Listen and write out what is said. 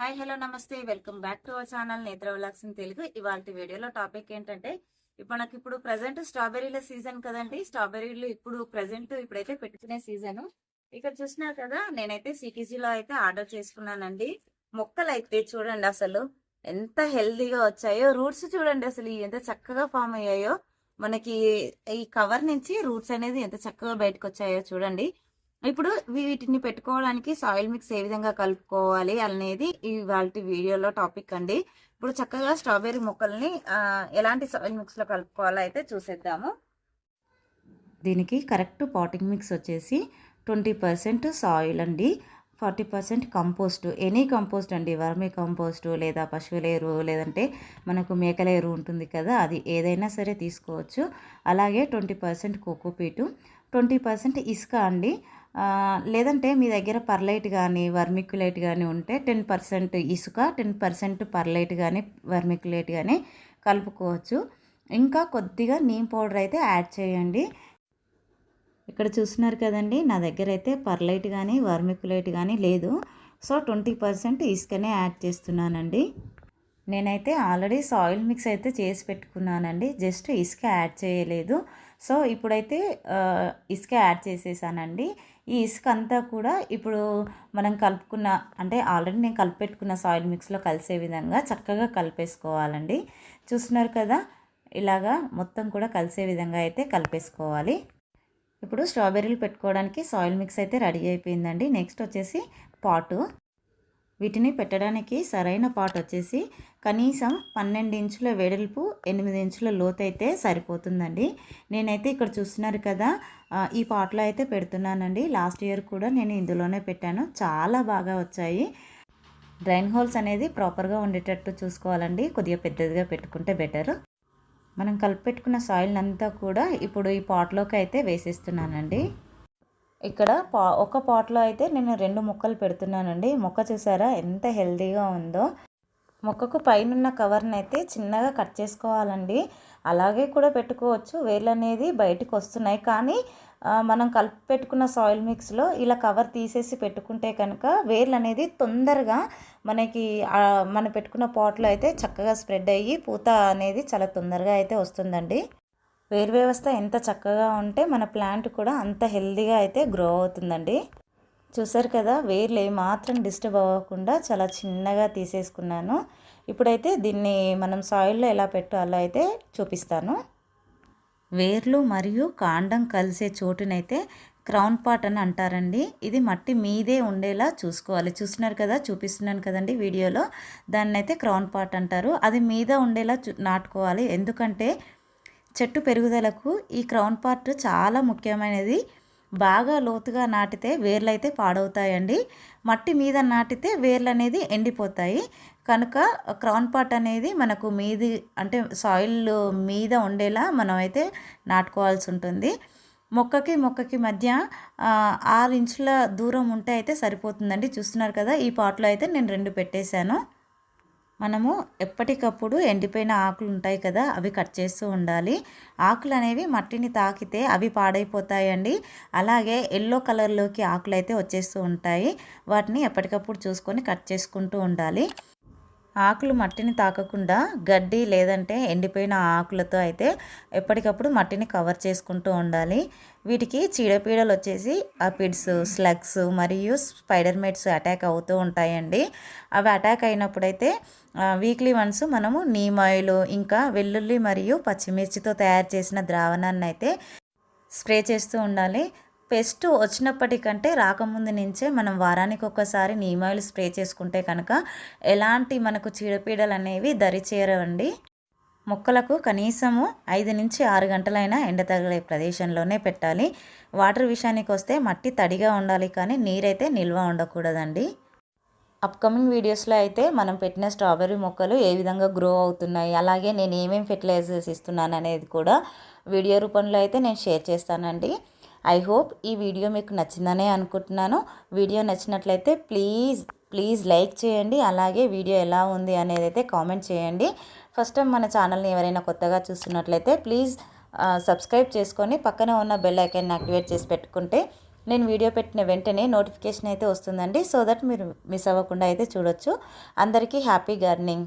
Hi hello నమస్తే welcome back to our channel నేత్ర vlogs in Telugu. ఇవాళ వీడియోలో టాపిక్ ఏంటంటే మనకి ఇప్పుడు ప్రజెంట్ స్ట్రాబెర్రీల సీజన్ కదండి. స్ట్రాబెర్రీలు ఇప్పుడైతే పెట్టుకునే సీజన్. ఇక్కడ చూసినారు కదా, నేనైతే సిటీజీలో అయితే ఆర్డర్ చేసుకున్నానండి. మొక్కలు అయితే చూడండి అసలు ఎంత హెల్దీగా వచ్చాయో. రూట్స్ చూడండి అసలు ఎంత చక్కగా ఫామ్ అయ్యాయో. మనకి ఈ కవర్ నుంచి రూట్స్ అనేది ఎంత చక్కగా బయటకు వచ్చాయో చూడండి. ఇప్పుడు వీటిని పెట్టుకోవడానికి సాయిల్ మిక్స్ ఏ విధంగా కలుపుకోవాలి అనేది ఇవాళ వీడియోలో టాపిక్ అండి. ఇప్పుడు చక్కగా స్ట్రాబెర్రీ మొక్కల్ని ఎలాంటి సాయిల్ మిక్స్ లో కలుపుకోవాలో అయితే చూసేద్దాము. దీనికి కరెక్ట్ పాటింగ్ మిక్స్ వచ్చేసి 20% సాయిల్ అండి, 40% కంపోస్ట్, ఎనీ కంపోస్ట్ అండి, వర్మీ కంపోస్ట్ లేదా పశువుల ఎరువు లేదంటే మనకు మేకల ఎరువు ఉంటుంది కదా, అది ఏదైనా సరే తీసుకోవచ్చు. అలాగే 20% కోకోపీటు, 20% ఇసుక అండి. లేదంటే మీ దగ్గర పర్లైట్ కానీ వర్మిక్యులేట్ కానీ ఉంటే 10% ఇసుక 10% పర్లైట్ కానీ వర్మిక్యులేట్ కానీ కలుపుకోవచ్చు. ఇంకా కొద్దిగా నీమ్ పౌడర్ అయితే యాడ్ చేయండి. ఇక్కడ చూస్తున్నారు కదండి, నా దగ్గర అయితే పర్లైట్ కానీ వర్మిక్యులేట్ కానీ లేదు. సో 20% ఇసుకనే యాడ్ చేస్తున్నానండి. నేనైతే ఆల్రెడీ సాయిల్ మిక్స్ అయితే చేసి పెట్టుకున్నానండి, జస్ట్ ఇసుక యాడ్ చేయలేదు. సో ఇప్పుడైతే ఇసుక యాడ్ చేసేసానండి. ఈ ఇసుక అంతా కూడా ఇప్పుడు మనం కలుపుకున్న అంటే ఆల్రెడీ నేను కలిపెట్టుకున్న సాయిల్ మిక్స్లో కలిసే విధంగా చక్కగా కలిపేసుకోవాలండి. చూస్తున్నారు కదా, ఇలాగా మొత్తం కూడా కలిసే విధంగా అయితే కలిపేసుకోవాలి. ఇప్పుడు స్ట్రాబెర్రీలు పెట్టుకోవడానికి సాయిల్ మిక్స్ అయితే రెడీ అయిపోయిందండి. నెక్స్ట్ వచ్చేసి పాటు. వీటిని పెట్టడానికి సరైన పాట్ వచ్చేసి కనీసం 12 ఇంచుల వెడల్పు 8 ఇంచుల లోతు అయితే సరిపోతుందండి. నేనైతే ఇక్కడ చూస్తున్నారు కదా, ఈ పాట్లో అయితే పెడుతున్నానండి. లాస్ట్ ఇయర్ కూడా నేను ఇందులోనే పెట్టాను, చాలా బాగా వచ్చాయి. డ్రైన్ హోల్స్ అనేది ప్రాపర్గా ఉండేటట్టు చూసుకోవాలండి, కొద్దిగా పెద్దదిగా పెట్టుకుంటే బెటర్. మనం కలిపెట్టుకున్న సాయిల్ అంతా కూడా ఇప్పుడు ఈ పాట్లోకి అయితే వేసేస్తున్నానండి. ఇక్కడ ఒక పాట్లో అయితే నేను 2 మొక్కలు పెడుతున్నానండి. మొక్క చూసారా ఎంత హెల్తీగా ఉందో. మొక్కకు పైన కవర్ని అయితే చిన్నగా కట్ చేసుకోవాలండి. అలాగే కూడా పెట్టుకోవచ్చు, వేర్లు అనేది బయటకు వస్తున్నాయి. కానీ మనం కలిపి పెట్టుకున్న సాయిల్ మిక్స్లో ఇలా కవర్ తీసేసి పెట్టుకుంటే కనుక వేర్లు అనేది తొందరగా మనకి మనం పెట్టుకున్న పాట్లో అయితే చక్కగా స్ప్రెడ్ అయ్యి పూత అనేది చాలా తొందరగా అయితే వస్తుందండి. వేరు వ్యవస్థ ఎంత చక్కగా ఉంటే మన ప్లాంట్ కూడా అంత హెల్తీగా అయితే గ్రో అవుతుందండి. చూసారు కదా, వేర్లు ఏమాత్రం డిస్టర్బ్ అవ్వకుండా చాలా చిన్నగా తీసేసుకున్నాను. ఇప్పుడైతే దీన్ని మనం సాయిల్లో ఎలా పెట్టాలో అయితే చూపిస్తాను. వేర్లు మరియు కాండం కలిసే చోటునైతే క్రౌన్ పాట్ అని అంటారండి. ఇది మట్టి మీదే ఉండేలా చూసుకోవాలి. చూస్తున్నారు కదా, చూపిస్తున్నాను కదండి వీడియోలో, దాన్ని అయితే క్రౌన్ పాట్ అంటారు. అది మీద ఉండేలా నాటుకోవాలి. ఎందుకంటే చెట్టు పెరుగుదలకు ఈ క్రౌన్ పార్ట్ చాలా ముఖ్యమైనది. బాగా లోతుగా నాటితే వేర్లు అయితే పాడవుతాయండి, మట్టి మీద నాటితే వేర్లు అనేది ఎండిపోతాయి. కనుక క్రౌన్ పార్ట్ అనేది మనకు మీది అంటే సాయిల్ మీద ఉండేలా మనం అయితే నాటుకోవాల్సి ఉంటుంది. మొక్కకి మధ్య 6 ఇంచుల దూరం ఉంటే అయితే సరిపోతుందండి. చూస్తున్నారు కదా, ఈ పాట్లో అయితే నేను 2 పెట్టేశాను. మనము ఎప్పటికప్పుడు ఎండిపోయిన ఆకులు ఉంటాయి కదా, అవి కట్ చేస్తూ ఉండాలి. ఆకులు అనేవి మట్టిని తాకితే అవి పాడైపోతాయండి. అలాగే ఎల్లో కలర్లోకి ఆకులు అయితే వచ్చేస్తూ ఉంటాయి. వాటిని ఎప్పటికప్పుడు చూసుకొని కట్ చేసుకుంటూ ఉండాలి. ఆకులు మట్టిని తాకకుండా గడ్డి లేదంటే ఎండిపోయిన ఆకులతో అయితే ఎప్పటికప్పుడు మట్టిని కవర్ చేసుకుంటూ ఉండాలి. వీటికి చీడపీడలు వచ్చేసి అపిడ్స్, స్లగ్స్ మరియు స్పైడర్ మైట్స్ అటాక్ అవుతూ ఉంటాయండి. అవి అటాక్ అయినప్పుడైతే వీక్లీ వన్స్ మనము నీమ్ ఆయిల్ ఇంకా వెల్లుల్లి మరియు పచ్చిమిర్చితో తయారు చేసిన ద్రావణాన్ని అయితే స్ప్రే చేస్తూ ఉండాలి. పెస్ట్ వచ్చినప్పటికంటే రాకముందు నుంచే మనం వారానికి ఒక్కసారి నీమ్ ఆయిల్ స్ప్రే చేసుకుంటే కనుక ఎలాంటి మనకు చీడపీడలు అనేవి దరిచేరవండి. మొక్కలకు కనీసము 5 నుంచి 6 గంటలైనా ఎండ తగిలే ప్రదేశంలోనే పెట్టాలి. వాటర్ విషయానికి వస్తే మట్టి తడిగా ఉండాలి, కానీ నీరైతే నిల్వ ఉండకూడదండి. అప్కమింగ్ వీడియోస్లో అయితే మనం పెట్టిన స్ట్రాబెర్రీ మొక్కలు ఏ విధంగా గ్రో అవుతున్నాయి, అలాగే నేను ఏమేమి ఫెర్టిలైజర్స్ ఇస్తున్నాను అనేది కూడా వీడియో రూపంలో అయితే నేను షేర్ చేస్తానండి. ఐ హోప్ ఈ వీడియో మీకు నచ్చిందనే అనుకుంటున్నాను. వీడియో నచ్చినట్లయితే ప్లీజ్ లైక్ చేయండి. అలాగే వీడియో ఎలా ఉంది అనేది అయితే కామెంట్ చేయండి. ఫస్ట్ టైం మన ఛానల్ని ఎవరైనా కొత్తగా చూస్తున్నట్లయితే ప్లీజ్ సబ్స్క్రైబ్ చేసుకొని పక్కన ఉన్న బెల్ ఐకాన్ని యాక్టివేట్ చేసి పెట్టుకుంటే నేను వీడియో పెట్టిన వెంటనే నోటిఫికేషన్ అయితే వస్తుందండి. సో దట్ మీరు మిస్ అవ్వకుండా అయితే చూడొచ్చు. అందరికీ హ్యాపీ గార్డెనింగ్.